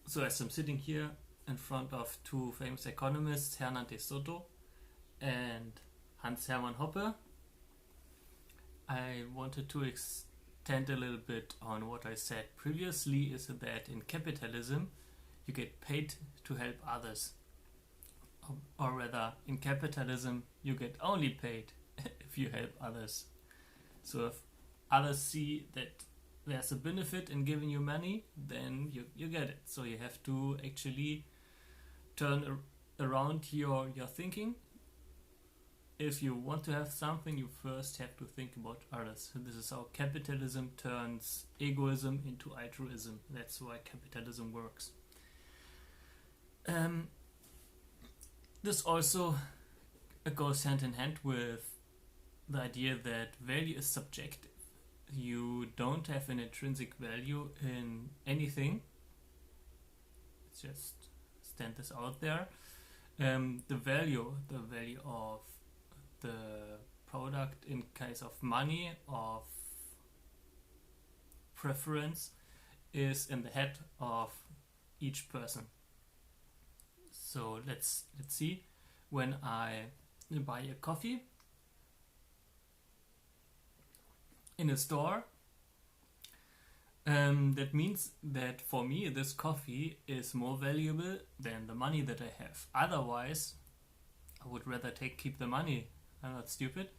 So as I'm sitting here in front of two famous economists, Hernan de Soto and Hans Hermann Hoppe, I wanted to extend a little bit on what I said previously, is that in capitalism you get paid to help others. Or rather, in capitalism you get only paid if you help others. So if others see that there's a benefit in giving you money, then you get it. So you have to actually turn around your thinking. If you want to have something, you first have to think about others. So this is how capitalism turns egoism into altruism. That's why capitalism works. This also goes hand in hand with the idea that value is subjective. You don't have an intrinsic value in anything. Let's just stand this out there. The value of the product in case of money, of preference, is in the head of each person. So let's see. When I buy a coffee in a store, that means that for me this coffee is more valuable than the money that I have. Otherwise, I would rather keep the money. I'm not stupid.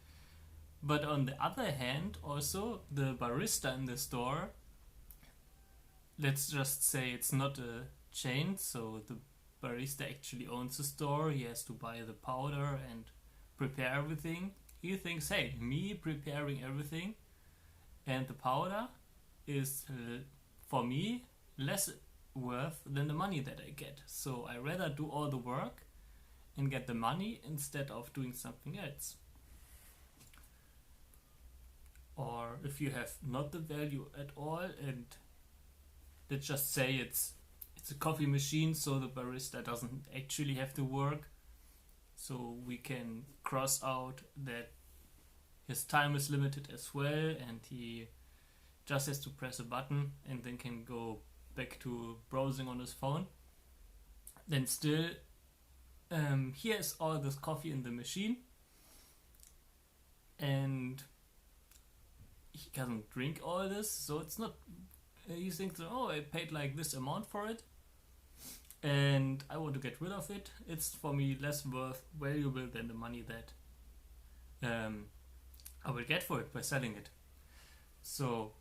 But on the other hand, also the barista in the store, let's just say it's not a chain, so the barista actually owns the store. He has to buy the powder and prepare everything. He thinks, hey, me preparing everything and the powder is for me less worth than the money that I get. So I rather do all the work and get the money instead of doing something else. Or if you have not the value at all, and let's just say it's a coffee machine, so the barista doesn't actually have to work, so we can cross out that his time is limited as well, and he just has to press a button and then can go back to browsing on his phone. Then still, he has all this coffee in the machine, and he doesn't drink all this, so it's not, he thinks, oh, I paid like this amount for it and I want to get rid of it. It's for me less valuable than the money that I will get for it by selling it. So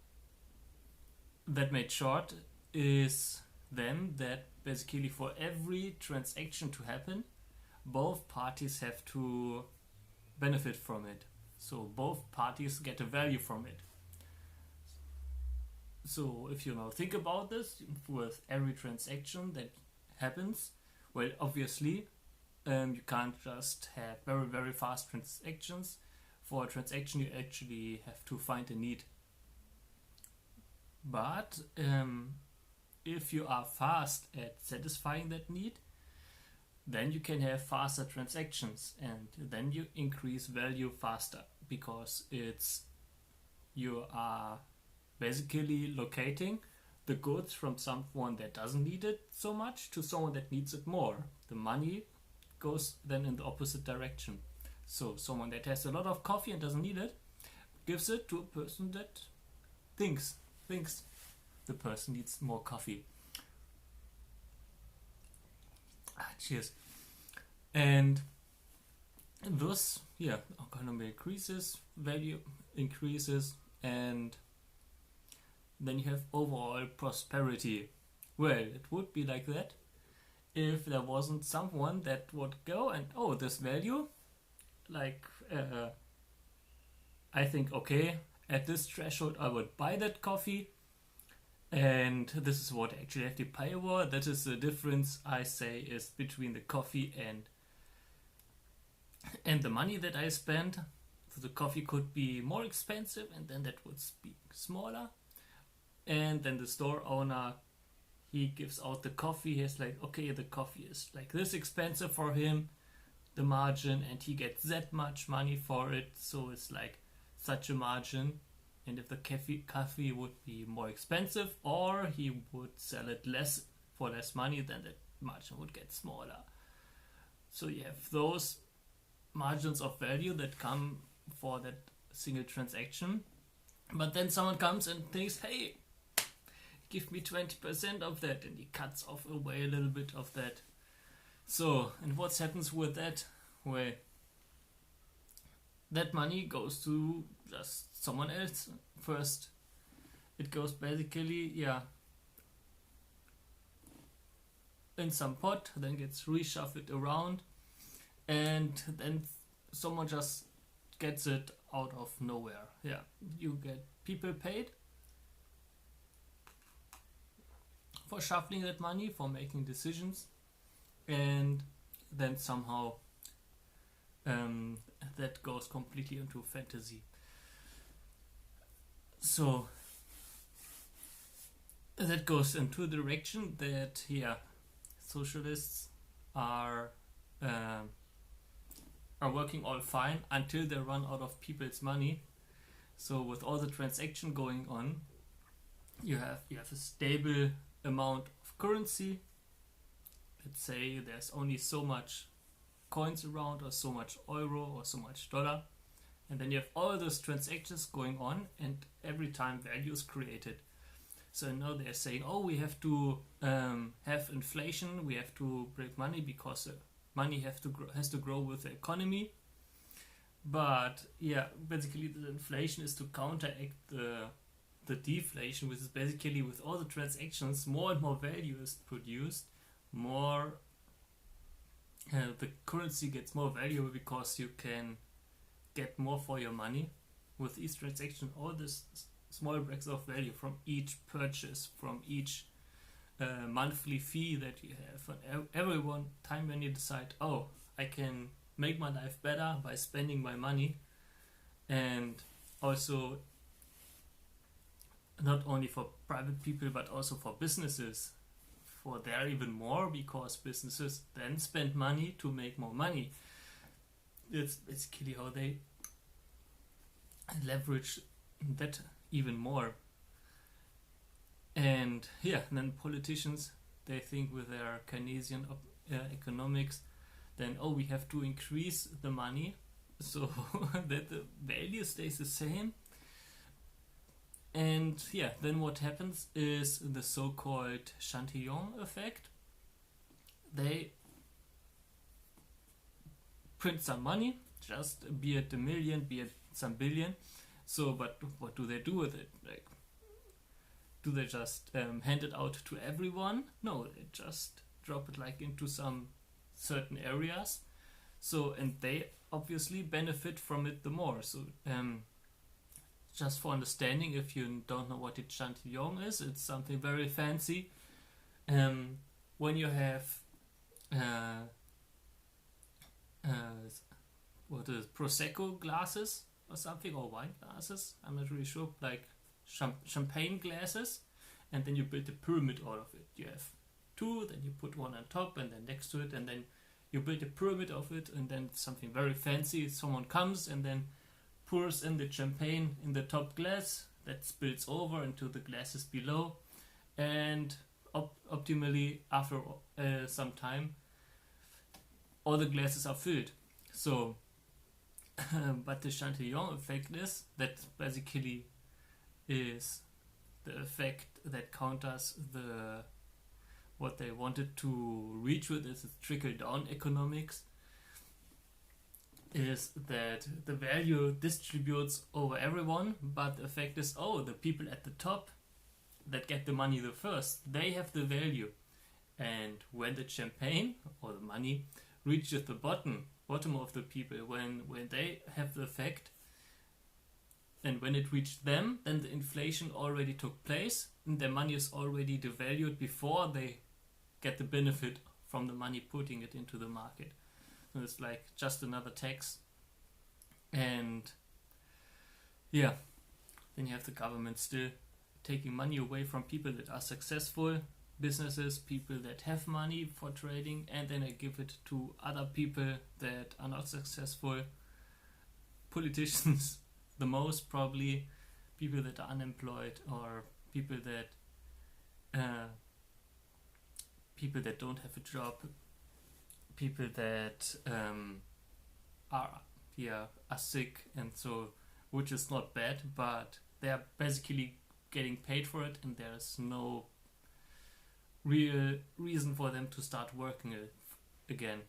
that made short is then that basically for every transaction to happen, both parties have to benefit from it. So both parties get a value from it. So if you now think about this with every transaction that happens, well, obviously you can't just have very, very fast transactions. For a transaction you actually have to find a need. But if you are fast at satisfying that need, then you can have faster transactions, and then you increase value faster, because you are basically locating the goods from someone that doesn't need it so much to someone that needs it more. The money goes then in the opposite direction. So someone that has a lot of coffee and doesn't need it gives it to a person that thinks the person needs more coffee. Cheers. And thus, economy increases, value increases, and then you have overall prosperity. Well, it would be like that if there wasn't someone that would go and, oh, this value, like, I think, okay, at this threshold I would buy that coffee, and this is what I actually have to pay for. That is the difference, I say, is between the coffee and the money that I spend. So the coffee could be more expensive, and then that would be smaller. And then the store owner, he gives out the coffee. He's like, okay, the coffee is like this expensive for him, the margin, and he gets that much money for it. So it's like such a margin. And if the coffee would be more expensive, or he would sell it less for less money, then that margin would get smaller. So you have those margins of value that come for that single transaction. But then someone comes and thinks, hey, give me 20% of that, and he cuts off away a little bit of that. So, and what happens with that? Well, that money goes to just someone else first. It goes basically, in some pot, then gets reshuffled around, and then someone just gets it out of nowhere. Yeah, you get people paid for shuffling that money, for making decisions, and then somehow that goes completely into fantasy. So that goes into a direction that socialists are working all fine until they run out of people's money. So with all the transaction going on, you have a stable amount of currency. Let's say there's only so much coins around, or so much euro, or so much dollar, and then you have all those transactions going on, and every time value is created. So now they're saying, oh, we have to have inflation, we have to break money because money has to grow with the economy. But basically the inflation is to counteract the deflation, which is basically with all the transactions, more and more value is produced, more the currency gets more valuable because you can get more for your money with each transaction. All this small breaks of value from each purchase, from each monthly fee that you have. And every one time when you decide, oh, I can make my life better by spending my money, and also not only for private people but also for businesses, for there even more, because businesses then spend money to make more money. It's basically how they leverage that even more. And then politicians, they think with their Keynesian economics, then we have to increase the money so that the value stays the same. And then what happens is the so-called Chantillon effect. They print some money, just be it a million, be it some billion. So, but what do they do with it? Like, do they just hand it out to everyone? No, they just drop it like into some certain areas. So, and they obviously benefit from it the more. So, just for understanding, if you don't know what a Chantillon is, it's something very fancy. When you have what is Prosecco glasses or something, or wine glasses, I'm not really sure, like champagne glasses, and then you build a pyramid out of it. You have two, then you put one on top and then next to it, and then you build a pyramid of it, and then something very fancy. Someone comes and then pours in the champagne in the top glass, that spills over into the glasses below, and optimally after some time all the glasses are filled. So but the Chantillon effect is that basically is the effect that counters what they wanted to reach with is trickle down economics, is that the value distributes over everyone, but the effect is, the people at the top that get the money the first, they have the value. And when the champagne or the money reaches the bottom of the people, when they have the effect, and when it reached them, then the inflation already took place, and their money is already devalued before they get the benefit from the money putting it into the market. So it's like just another tax. And then you have the government still taking money away from people that are successful, businesses, people that have money for trading, and then they give it to other people that are not successful. Politicians the most, probably people that are unemployed, or people that people that don't have a job, people that are sick, and so, which is not bad, but they are basically getting paid for it, and there's no real reason for them to start working again.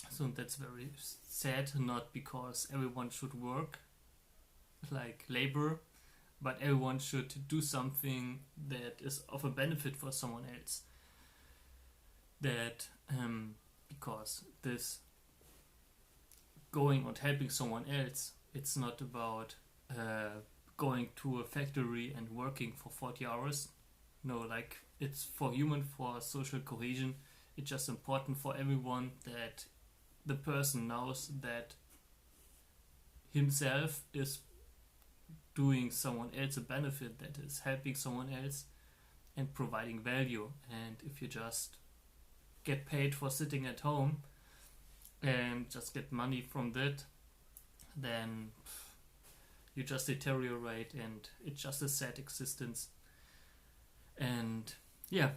So that's very sad, not because everyone should work like labor, but everyone should do something that is of a benefit for someone else. That because this going and helping someone else, it's not about going to a factory and working for 40 hours. No, like, it's for social cohesion. It's just important for everyone that the person knows that himself is doing someone else a benefit, that is helping someone else and providing value. And if you just get paid for sitting at home and just get money from that, then you just deteriorate, and it's just a sad existence. And yeah,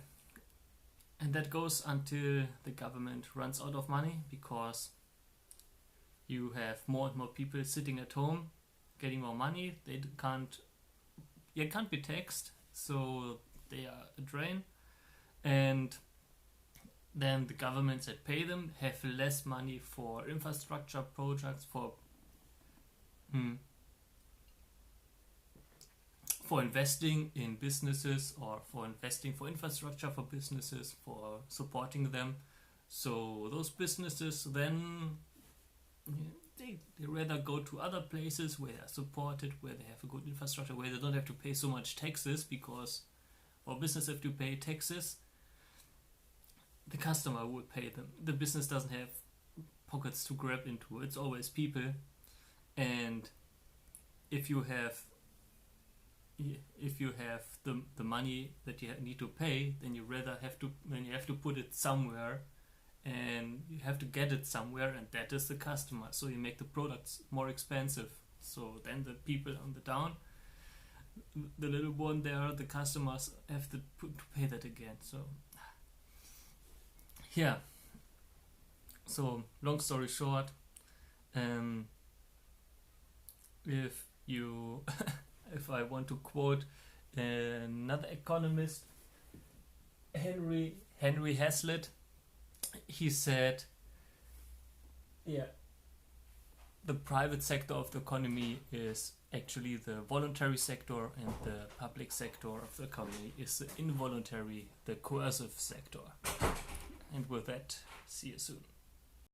and that goes until the government runs out of money, because you have more and more people sitting at home getting more money. They can't be taxed, so they are a drain. And then the governments that pay them have less money for infrastructure projects, for investing in businesses, or for investing for infrastructure for businesses, for supporting them. So those businesses then, they rather go to other places where they're supported, where they have a good infrastructure, where they don't have to pay so much taxes, because our business have to pay taxes. The customer would pay them. The business doesn't have pockets to grab into. It's always people. And if you have the money that you need to pay, then you have to put it somewhere, and you have to get it somewhere, and that is the customer. So you make the products more expensive. So then the people on the down, the little one there, the customers have to pay that again. So yeah. So long story short, if I want to quote another economist, Henry Hazlitt, he said, the private sector of the economy is actually the voluntary sector, and the public sector of the economy is the involuntary, the coercive sector. And with that, see you soon.